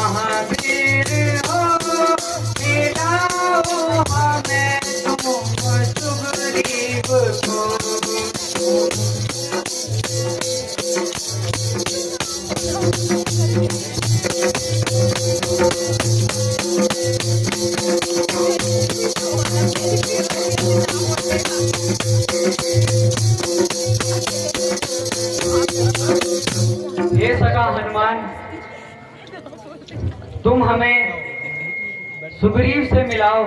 महावीर हो, मिलाओ हमें तुम सुग्रीव को। हे सखा हनुमान, तुम हमें सुग्रीव से मिलाओ,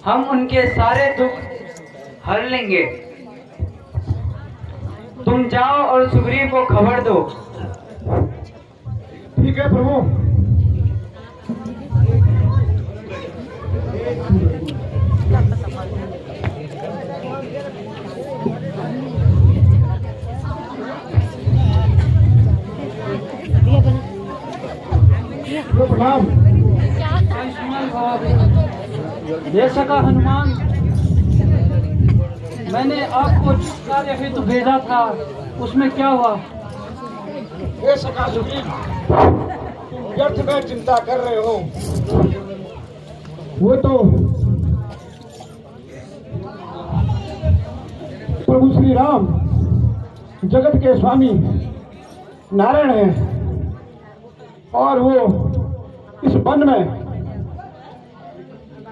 हम उनके सारे दुख हर लेंगे। तुम जाओ और सुग्रीव को खबर दो। ठीक है प्रभु। प्रणाम। ये सका हनुमान, मैंने आपको जिस कार्य हेतु भेजा था उसमें क्या हुआ? ये सका सुग्रीव, तुम व्यर्थ में चिंता कर रहे हो। वो तो प्रभु श्री राम जगत के स्वामी नारायण हैं और वो इस वन में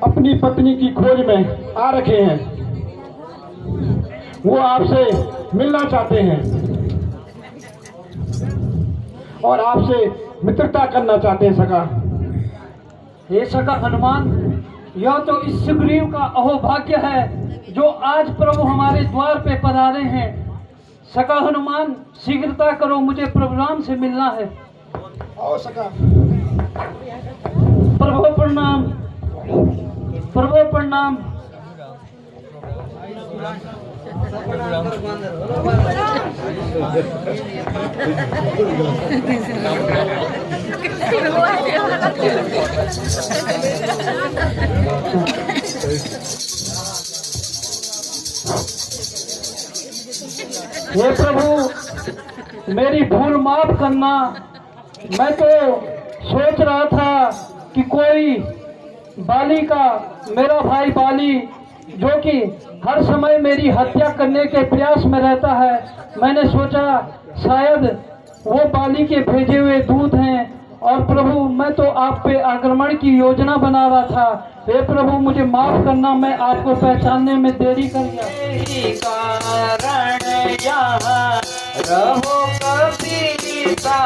अपनी पत्नी की खोज में आ रखे हैं। वो आपसे मिलना चाहते हैं और आपसे मित्रता करना चाहते हैं सका। हे सका हनुमान, यह तो इस सुग्रीव का अहोभाग्य है जो आज प्रभु हमारे द्वार पे पधारे हैं। सका हनुमान, शीघ्रता करो, मुझे प्रभु राम से मिलना है। आओ सका। प्रभु प्रणाम, प्रभु प्रणाम। हे प्रभु, मेरी भूल माफ करना। मैं तो सोच रहा था कि कोई बाली का, मेरा भाई बाली जो कि हर समय मेरी हत्या करने के प्रयास में रहता है, मैंने सोचा शायद वो बाली के भेजे हुए दूत हैं। और प्रभु, मैं तो आप पे आक्रमण की योजना बना रहा था। हे प्रभु, मुझे माफ करना, मैं आपको पहचानने में देरी कर गया। यही कारण यहाँ रहो कबीता,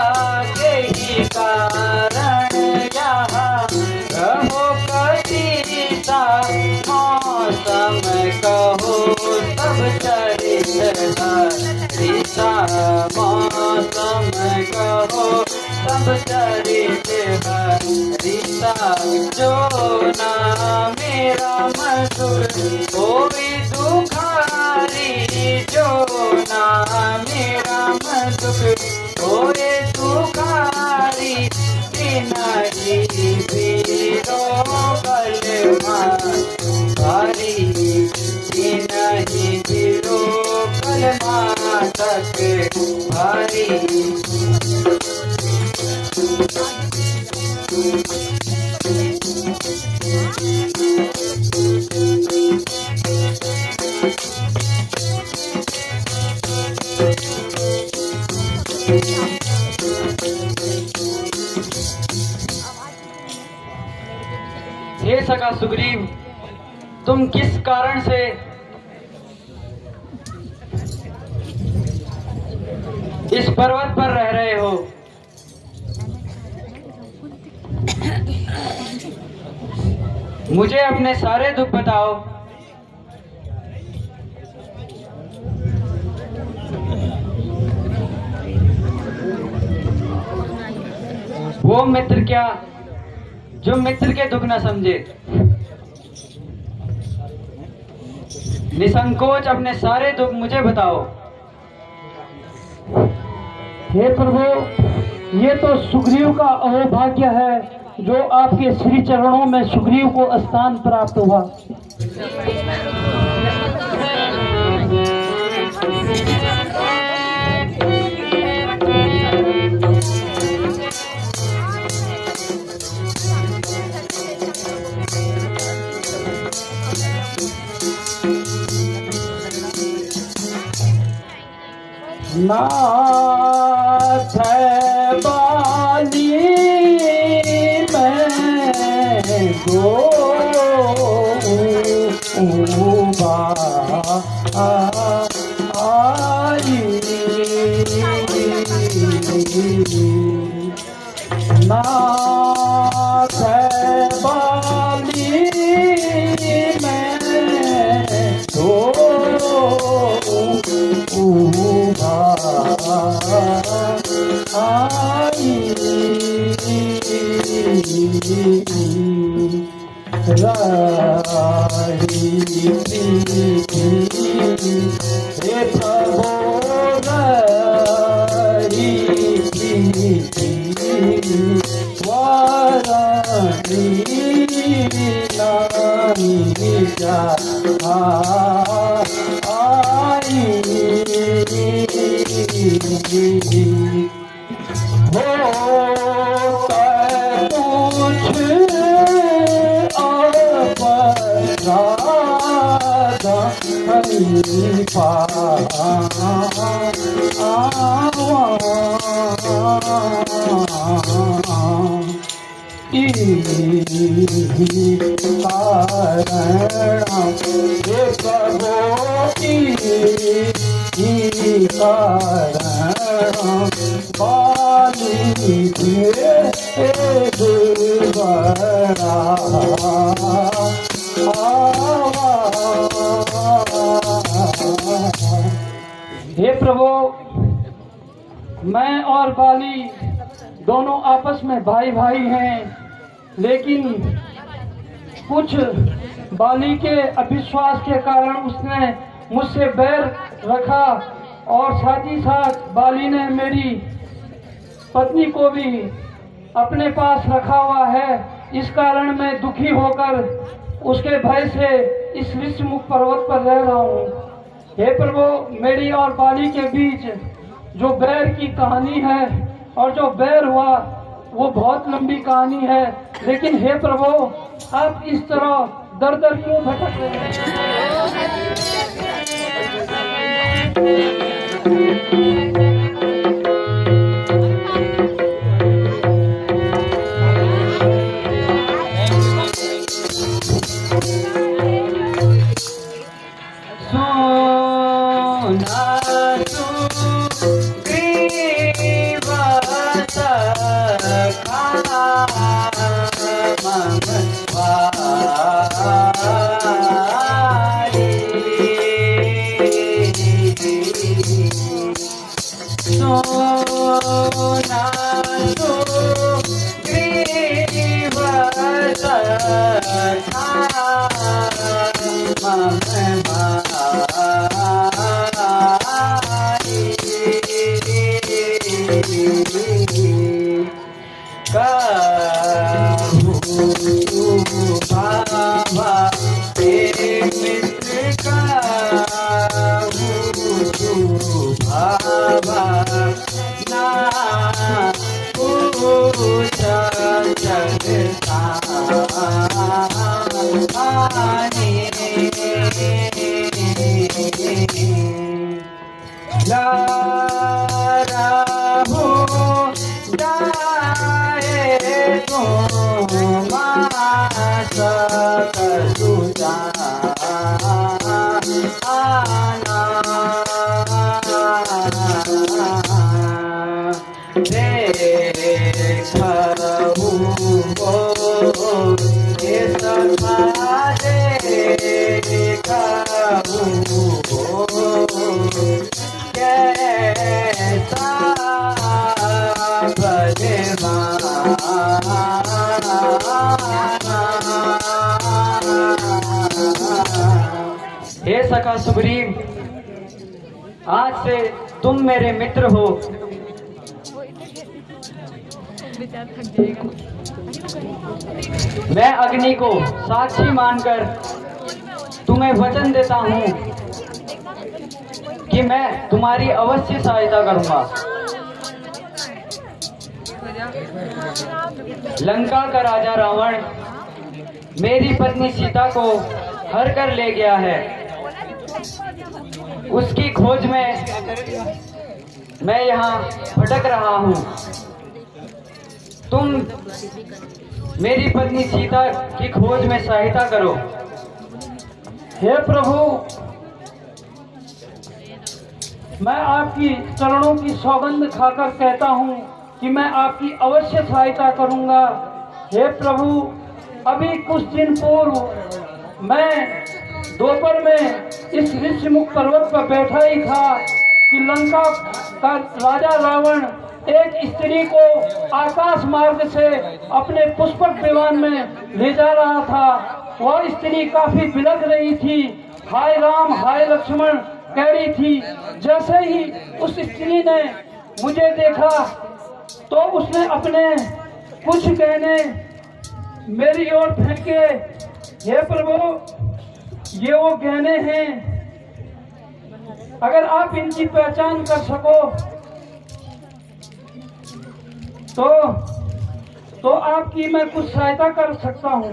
यही कारण यहाँ रहो कबीता। मौसम कहो सब चरित हरिता, मौसम कहो सब चरित हरिता। जो ना मेरा मधुर होई दुखारी, जो ना मेरा मधुर होए दुखारी। बिनही भीरो कलमा भारी, बिनही भीरो कलमा तक भारी। हे सखा सुग्रीव, तुम किस कारण से इस पर्वत पर रह रहे हो? मुझे अपने सारे दुख बताओ। वो मित्र क्या जो मित्र के दुख न समझे? निसंकोच अपने सारे दुख मुझे बताओ। हे प्रभु, ये तो सुग्रीव का अहोभाग्य है जो आपके श्री चरणों में सुग्रीव को स्थान प्राप्त हुआ। नाथ बाली मैं गो आई नाथ बाली मैं तो आई राही हे प्रभु राही वाराणी नानी जा आई हो कुछ हे प्रभु, मैं और बाली दोनों आपस में भाई भाई हैं, लेकिन कुछ बाली के अविश्वास के कारण उसने मुझसे बैर रखा और साथ ही साथ बाली ने मेरी पत्नी को भी अपने पास रखा हुआ है। इस कारण मैं दुखी होकर उसके भय से इस विश्वमुख पर्वत पर रह रहा हूँ। हे प्रभु, मेरी और बाली के बीच जो बैर की कहानी है और जो बैर हुआ वो बहुत लंबी कहानी है, लेकिन हे प्रभु, आप इस तरह दर दर क्यों भटक रहे हैं? हे सखा सुग्रीव, आज से तुम मेरे मित्र हो। मैं अग्नि को साक्षी मानकर तुम्हें वचन देता हूँ कि मैं तुम्हारी अवश्य सहायता करूंगा। लंका का राजा रावण मेरी पत्नी सीता को हर कर ले गया है। उसकी खोज में मैं यहाँ भटक रहा हूँ। तुम मेरी पत्नी सीता की खोज में सहायता करो। हे प्रभु, मैं आपकी चरणों की सौगंध खाकर कहता हूँ कि मैं आपकी अवश्य सहायता करूँगा। हे प्रभु, अभी कुछ दिन पूर्व मैं दोपहर में इस ऋषिमुख पर्वत पर बैठा ही था कि लंका का राजा रावण एक स्त्री को आकाश मार्ग से अपने पुष्पक विमान में ले जा रहा था। वह स्त्री काफी बिलख रही थी, हाय राम हाय लक्ष्मण कह रही थी। जैसे ही उस स्त्री ने मुझे देखा तो उसने अपने कुछ गहने मेरी ओर फेंके। हे प्रभु, ये वो गहने हैं, अगर आप इनकी पहचान कर सको तो आपकी मैं कुछ सहायता कर सकता हूँ।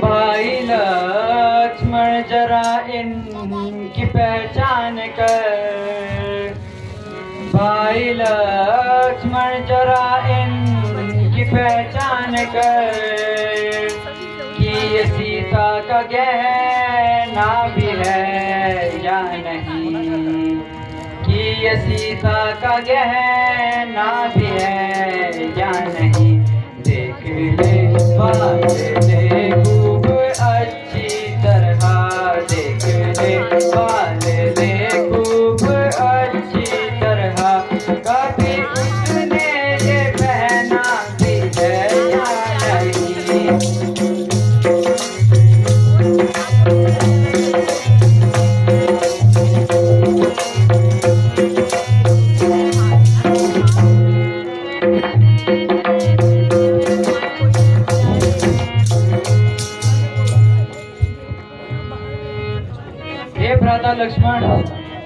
भाई लक्ष्मण जरा इनकी पहचान कर। भाई लक्ष्मण जरा इनकी पहचान कर कि ये सीता का गहना भी है या नहीं, कि ये सीता का गहना भी है या नहीं। देख ले बात ले खूब अच्छी तरह, देख ले बात ले खूब अच्छी तरह। कभी उसने ये पहना भी है या नहीं। हे भ्राता लक्ष्मण,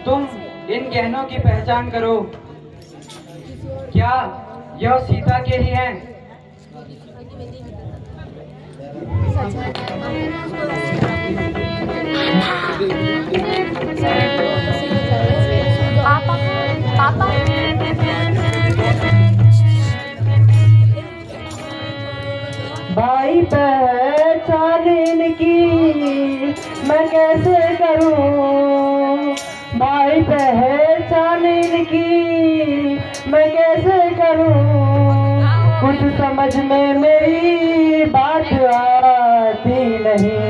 तुम इन गहनों की पहचान करो। क्या यह सीता के ही हैं? पापा भाई पहचान इनकी मैं कैसे करूं, भाई पहचान इनकी मैं कैसे करूं। कुछ समझ में मेरी बात आती नहीं,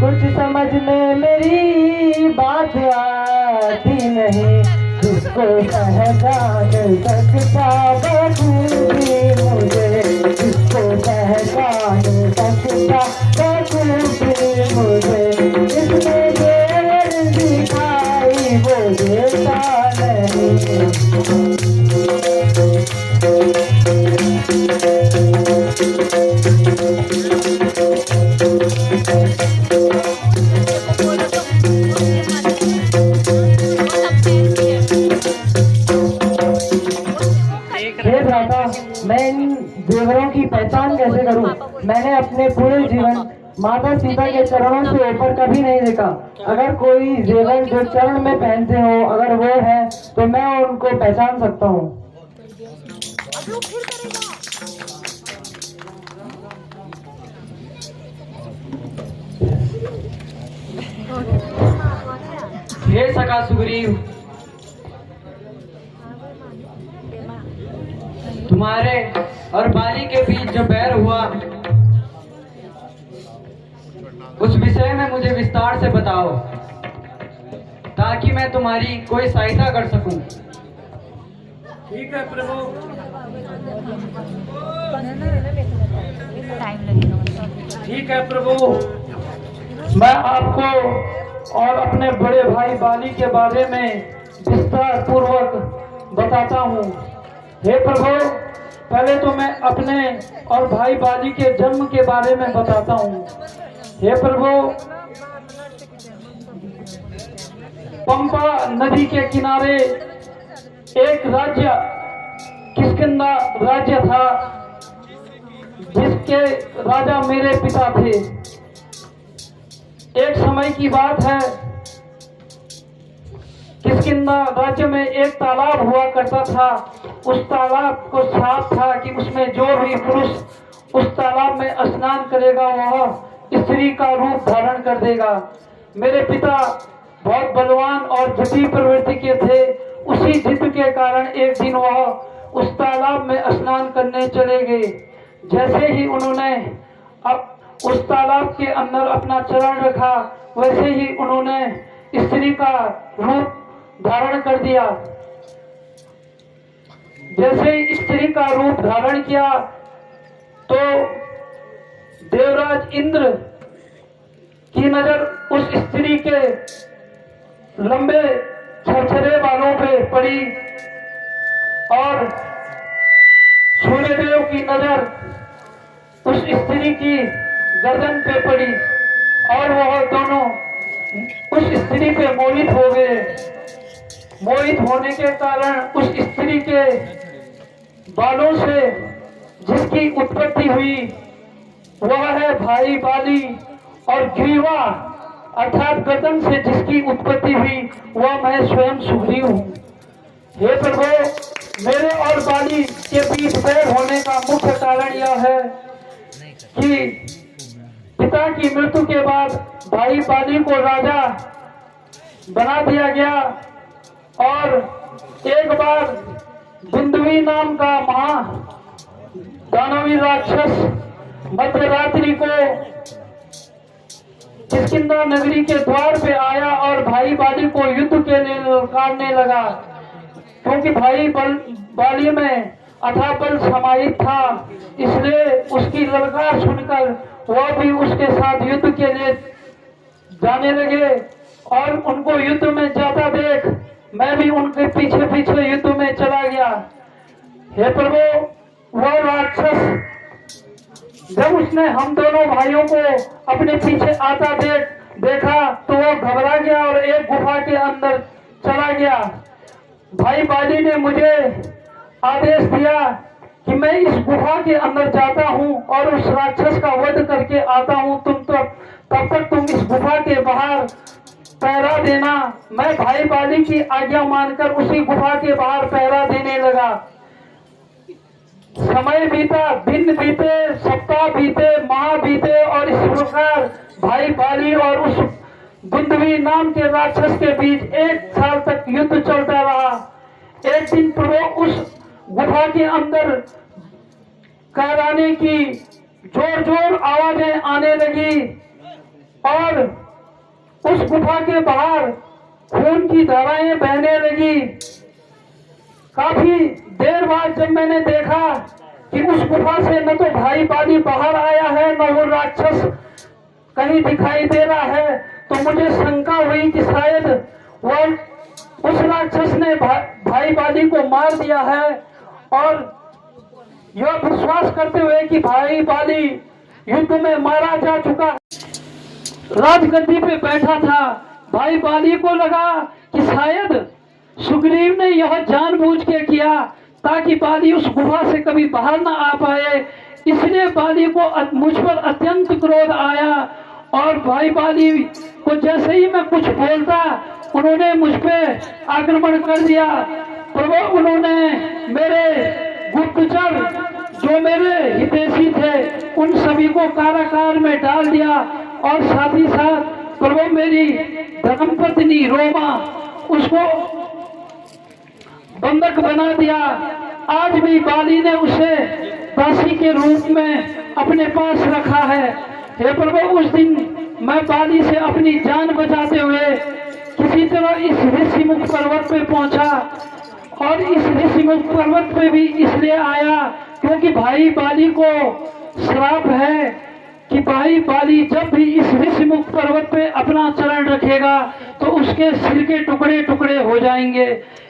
कुछ समझ में मेरी बात आती नहीं। जिसको पहचान सकता बखूबी मुझे, जिसको पहचान सकता बखूबी मुझे। जिसने देर दिखाई वो देता नहीं। हे भ्राता, मैं इन देवरों की पहचान कैसे करूं? मैंने अपने पूरे जीवन माता सीता के चरणों से ऊपर कभी नहीं देखा। अगर कोई जेवर जो चरण में पहनते हो अगर वो है तो मैं उनको पहचान सकता हूँ। हे सखा सुग्रीव, तुम्हारे और बाली के बीच जो बैर हुआ उस विषय में मुझे विस्तार से बताओ ताकि मैं तुम्हारी कोई सहायता कर सकूं। ठीक है प्रभु। ठीक है प्रभु, मैं आपको और अपने बड़े भाई बाली के बारे में विस्तार पूर्वक बताता हूँ। हे प्रभु, पहले तो मैं अपने और भाई बाली के जन्म के बारे में बताता हूँ। हे प्रभु, पंपा नदी के किनारे एक राज्य किष्किंधा राज्य था जिसके राजा मेरे पिता थे। एक समय की बात है, किष्किंधा राज्य में एक तालाब हुआ करता था। उस तालाब को साफ था कि उसमें जो भी पुरुष उस तालाब में स्नान करेगा वह स्त्री का रूप धारण कर देगा। मेरे पिता बहुत बलवान और जिद्दी प्रवृत्ति के थे। उसी जिद के कारण एक दिन वह उस तालाब में स्नान करने चले गए। जैसे ही उन्होंने अब उस तालाब के अंदर अपना चरण रखा, वैसे ही उन्होंने स्त्री का रूप धारण कर दिया। जैसे ही स्त्री का रूप धारण किया तो देवराज इंद्र की नजर उस स्त्री के लंबे छरछरे बालों पे पड़ी और सूर्यदेव की नजर उस स्त्री की गर्दन पे पड़ी और वह दोनों उस स्त्री पे मोहित हो गए। मोहित होने के कारण उस स्त्री के बालों से जिसकी उत्पत्ति हुई वह है भाई बाली, और ग्रीवा अर्थात गर्दन से जिसकी उत्पत्ति हुई वह मैं स्वयं सुग्रीव हूँ। हे प्रभु, मेरे और बाली के बीच बैर होने का मुख्य कारण यह है कि पिता की मृत्यु के बाद भाई बाली को राजा बना दिया गया और एक बार बिंदुवी नाम का महा दानवी राक्षस मध्यरात्रि को किष्किंधा नगरी के द्वार पे आया और भाई बाली को युद्ध के लिए ललकारने लगा। क्योंकि भाई बाली में अथाह बल समाहित था, इसलिए उसकी ललकार सुनकर वह भी उसके साथ युद्ध के लिए जाने लगे और उनको युद्ध में जाता देख मैं भी उनके पीछे पीछे युद्ध में चला गया। हे प्रभु, वह राक्षस जब उसने हम दोनों भाइयों को अपने पीछे आता देखा तो वह घबरा गया और एक गुफा के अंदर चला गया। भाई बाली ने मुझे आदेश दिया कि मैं इस गुफा के अंदर जाता हूँ और उस राक्षस का वध करके आता हूँ, तुम तो तब तक तुम इस गुफा के बाहर पहरा देना। मैं भाई बाली की आज्ञा मानकर उसी गुफा के बाहर पहरा देने लगा। समय बीता, दिन बीते, सप्ताह बीते, माह बीते और इस प्रकार भाई बाली और उस बिंदुवी नाम के राक्षस के बीच 1 साल तक युद्ध चलता रहा। एक दिन प्रभु उस गुफा के अंदर कहराने की जोर जोर आवाजें आने लगी और उस गुफा के बाहर खून की धाराएं बहने लगी। काफी देर बाद जब मैंने देखा कि उस गुफा से न तो भाई बाली बाहर आया है न वो राक्षस कहीं दिखाई दे रहा है, तो मुझे शंका हुई कि शायद वह उस राक्षस ने भाई बाली को मार दिया है। और यह विश्वास करते हुए कि भाई बाली युद्ध में मारा जा चुका है, राजगद्दी पे बैठा था। भाई बाली को लगा कि शायद सुग्रीव ने यह जानबूझ के किया ताकि बाली उस गुफा से कभी बाहर न आ पाए, इसलिए बाली को मुझ पर अत्यंत क्रोध आया और भाई बाली को जैसे ही मैं कुछ बोलता उन्होंने मुझ पे आक्रमण कर दिया। प्रभु, उन्होंने मेरे गुप्तचर जो मेरे हितैषी थे उन सभी को कारागार में डाल दिया और साथ ही साथ प्रभु मेरी धर्मपत्नी रोमा उसको बंधक बना दिया। आज भी बाली ने उसे दासी के रूप में अपने पास रखा है। हे प्रभु, उस दिन मैं बाली से अपनी जान बचाते हुए किसी तरह इस ऋषिमुख पर्वत पे पहुंचा और इस ऋषिमुख पर्वत पे भी इसलिए आया क्योंकि भाई बाली को श्राप है कि भाई बाली जब भी इस ऋषिमुख पर्वत पे अपना चरण रखेगा तो उसके सिर के टुकड़े टुकड़े हो जाएंगे।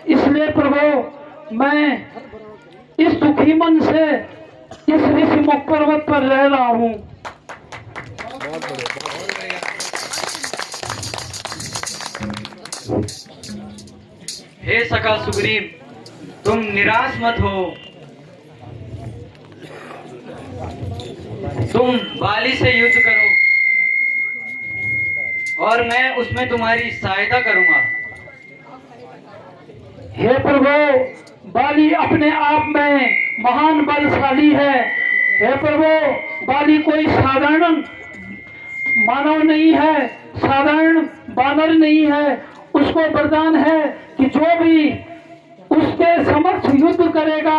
इसलिए प्रभु, मैं इस दुखी मन से इस ऋषिमुख पर्वत पर रह रहा हूँ। हे सखा सुग्रीव, तुम निराश मत हो। तुम बाली से युद्ध करो और मैं उसमें तुम्हारी सहायता करूंगा। हे प्रभु, बाली अपने आप में महान बलशाली है। हे प्रभु, बाली कोई साधारण मानव नहीं है, साधारण बानर नहीं है। उसको वरदान है कि जो भी उसके समक्ष युद्ध करेगा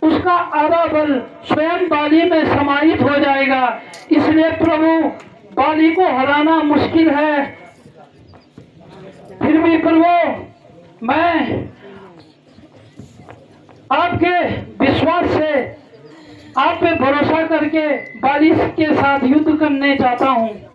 उसका आधा बल स्वयं बाली में समाहित हो जाएगा। इसलिए प्रभु, बाली को हराना मुश्किल है। फिर भी प्रभु, मैं आपके विश्वास से, आप पे भरोसा करके बाली के साथ युद्ध करने जाता हूँ।